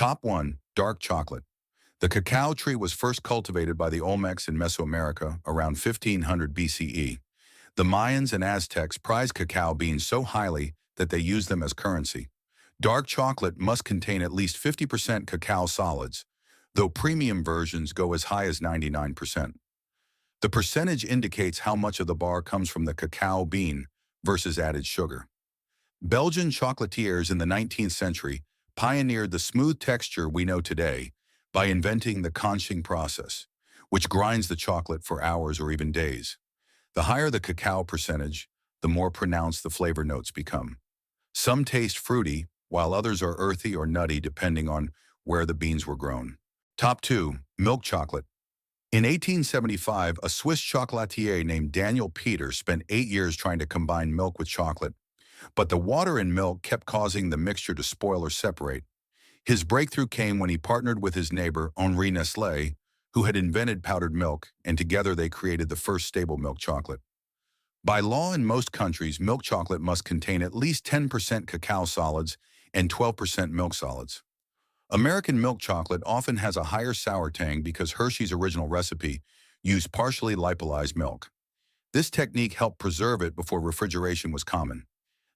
Top 1. Dark chocolate. The cacao tree was first cultivated by the Olmecs in Mesoamerica around 1500 BCE. The Mayans and Aztecs prized cacao beans so highly that they used them as currency. Dark chocolate must contain at least 50% cacao solids, though premium versions go as high as 99%. The percentage indicates how much of the bar comes from the cacao bean versus added sugar. Belgian chocolatiers in the 19th century pioneered the smooth texture we know today by inventing the conching process, which grinds the chocolate for hours or even days. The higher the cacao percentage, the more pronounced the flavor notes become. Some taste fruity, while others are earthy or nutty depending on where the beans were grown. Top 2. Milk chocolate. In 1875, a Swiss chocolatier named Daniel Peter spent 8 years trying to combine milk with chocolate, but the water in milk kept causing the mixture to spoil or separate. His breakthrough came when he partnered with his neighbor Henri Nestlé, who had invented powdered milk, and together they created the first stable milk chocolate. By law in most countries, milk chocolate must contain at least 10% cacao solids and 12% milk solids. American milk chocolate often has a higher sour tang because Hershey's original recipe used partially lipolyzed milk. This technique helped preserve it before refrigeration was common.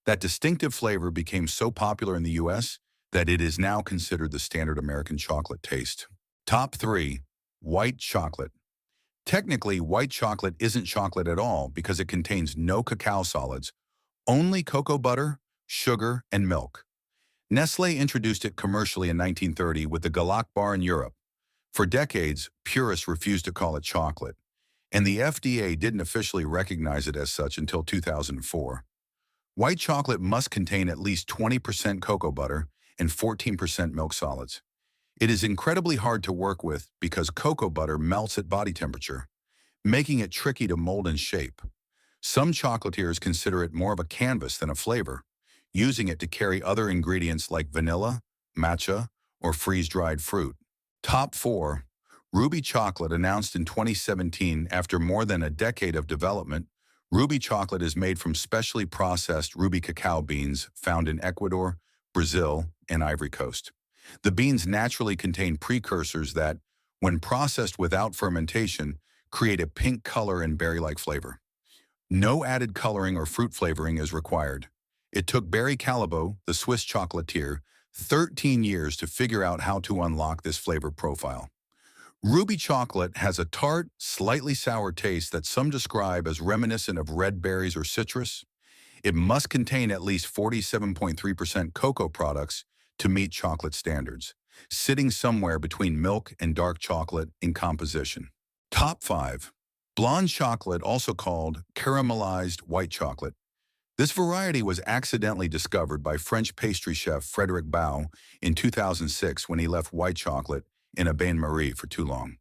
That distinctive flavor became so popular in the US that it is now considered the standard American chocolate taste. Top 3. White chocolate. Technically, white chocolate isn't chocolate at all because it contains no cacao solids, only cocoa butter, sugar, and milk. Nestlé introduced it commercially in 1930 with the Galak bar in Europe. For decades, purists refused to call it chocolate, and the FDA didn't officially recognize it as such until 2004. White chocolate must contain at least 20% cocoa butter and 14% milk solids. It is incredibly hard to work with because cocoa butter melts at body temperature, making it tricky to mold and shape. Some chocolatiers consider it more of a canvas than a flavor, using it to carry other ingredients like vanilla, matcha, or freeze-dried fruit. Top 4. Ruby chocolate. Announced in 2017 after more than a decade of development, Ruby chocolate is made from specially processed ruby cacao beans found in Ecuador, Brazil, and Ivory Coast. The beans naturally contain precursors that, when processed without fermentation, create a pink color and berry-like flavor. No added coloring or fruit flavoring is required. It took Barry Callebaut, the Swiss chocolatier, 13 years to figure out how to unlock this flavor profile. Ruby chocolate has a tart, slightly sour taste that some describe as reminiscent of red berries or citrus. It must contain at least 47.3% cocoa products to meet chocolate standards, sitting somewhere between milk and dark chocolate in composition. Top 5. Blonde chocolate, also called caramelized white chocolate. This variety was accidentally discovered by French pastry chef Frédéric Baud in 2006 when he left white chocolate in a bain-marie for too long.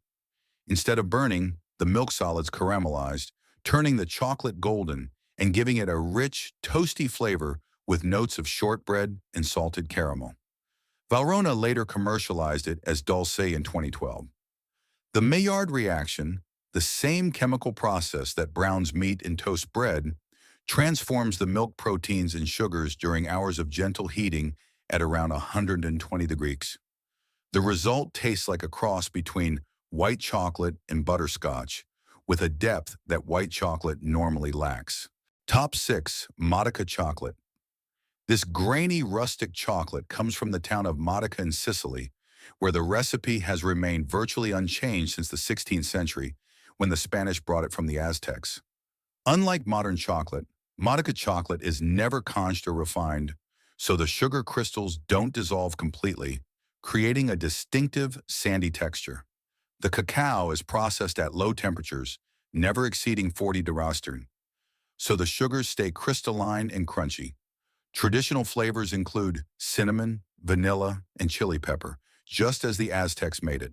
Instead of burning, the milk solids caramelized, turning the chocolate golden and giving it a rich, toasty flavor with notes of shortbread and salted caramel. Valrhona later commercialized it as Dulce in 2012. The Maillard reaction, the same chemical process that browns meat and toasts bread, transforms the milk proteins and sugars during hours of gentle heating at around 120 degrees. The result tastes like a cross between white chocolate and butterscotch, with a depth that white chocolate normally lacks. Top 6. Modica chocolate. This grainy, rustic chocolate comes from the town of Modica in Sicily, where the recipe has remained virtually unchanged since the 16th century, when the Spanish brought it from the Aztecs. Unlike modern chocolate, Modica chocolate is never conched or refined, so the sugar crystals don't dissolve completely, creating a distinctive, sandy texture. The cacao is processed at low temperatures, never exceeding 40 degrees Celsius, so the sugars stay crystalline and crunchy. Traditional flavors include cinnamon, vanilla, and chili pepper, just as the Aztecs made it.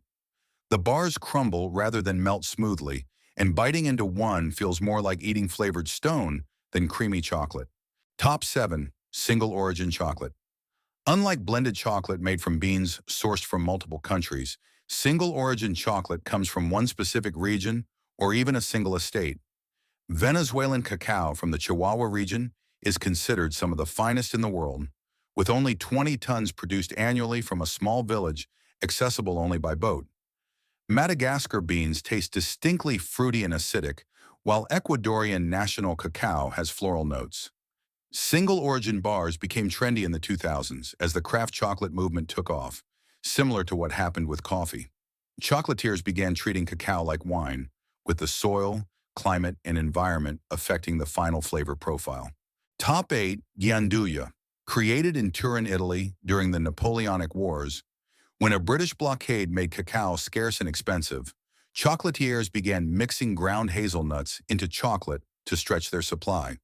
The bars crumble rather than melt smoothly, and biting into one feels more like eating flavored stone than creamy chocolate. Top 7. Single origin chocolate. Unlike blended chocolate made from beans sourced from multiple countries, single origin chocolate comes from one specific region or even a single estate. Venezuelan cacao from the Chihuahua region is considered some of the finest in the world, with only 20 tons produced annually from a small village accessible only by boat. Madagascar beans taste distinctly fruity and acidic, while Ecuadorian national cacao has floral notes. Single-origin bars became trendy in the 2000s as the craft chocolate movement took off, similar to what happened with coffee. Chocolatiers began treating cacao like wine, with the soil, climate, and environment affecting the final flavor profile. Top 8. Gianduja. Created in Turin, Italy during the Napoleonic Wars, when a British blockade made cacao scarce and expensive, chocolatiers began mixing ground hazelnuts into chocolate to stretch their supply.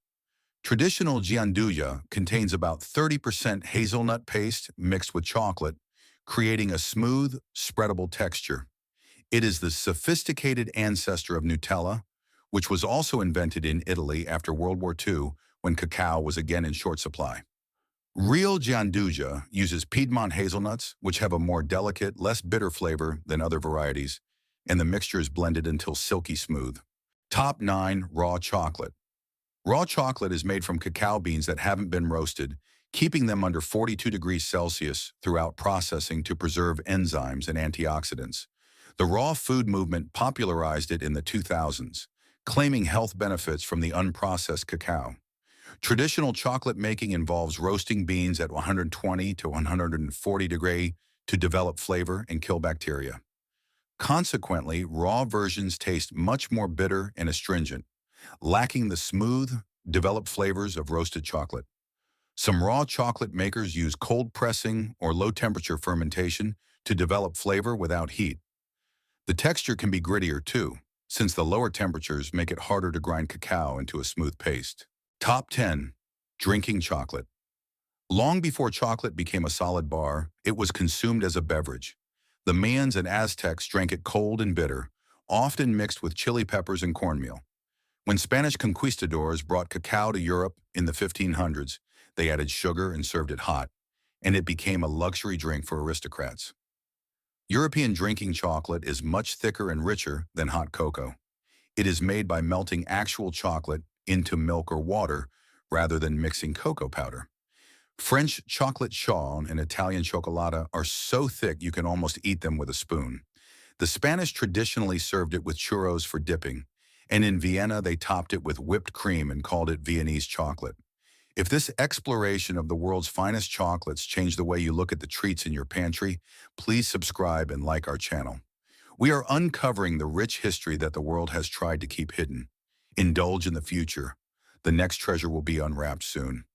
Traditional gianduja contains about 30% hazelnut paste mixed with chocolate, creating a smooth, spreadable texture. It is the sophisticated ancestor of Nutella, which was also invented in Italy after World War II when cacao was again in short supply. Real gianduja uses Piedmont hazelnuts, which have a more delicate, less bitter flavor than other varieties, and the mixture is blended until silky smooth. Top 9. Raw chocolate. Raw chocolate is made from cacao beans that haven't been roasted, keeping them under 42 degrees Celsius throughout processing to preserve enzymes and antioxidants. The raw food movement popularized it in the 2000s, claiming health benefits from the unprocessed cacao. Traditional chocolate making involves roasting beans at 120 to 140 degrees to develop flavor and kill bacteria. Consequently, raw versions taste much more bitter and astringent, lacking the smooth, developed flavors of roasted chocolate. Some raw chocolate makers use cold pressing or low-temperature fermentation to develop flavor without heat. The texture can be grittier too, since the lower temperatures make it harder to grind cacao into a smooth paste. Top 10. Drinking chocolate. Long before chocolate became a solid bar, it was consumed as a beverage. The Mayans and Aztecs drank it cold and bitter, often mixed with chili peppers and cornmeal. When Spanish conquistadors brought cacao to Europe in the 1500s, they added sugar and served it hot, and it became a luxury drink for aristocrats. European drinking chocolate is much thicker and richer than hot cocoa. It is made by melting actual chocolate into milk or water rather than mixing cocoa powder. French chocolate chaud and Italian cioccolata are so thick you can almost eat them with a spoon. The Spanish traditionally served it with churros for dipping, and in Vienna they topped it with whipped cream and called it Viennese chocolate. If this exploration of the world's finest chocolates changed the way you look at the treats in your pantry, please subscribe and like our channel. We are uncovering the rich history that the world has tried to keep hidden. Indulge in the future. The next treasure will be unwrapped soon.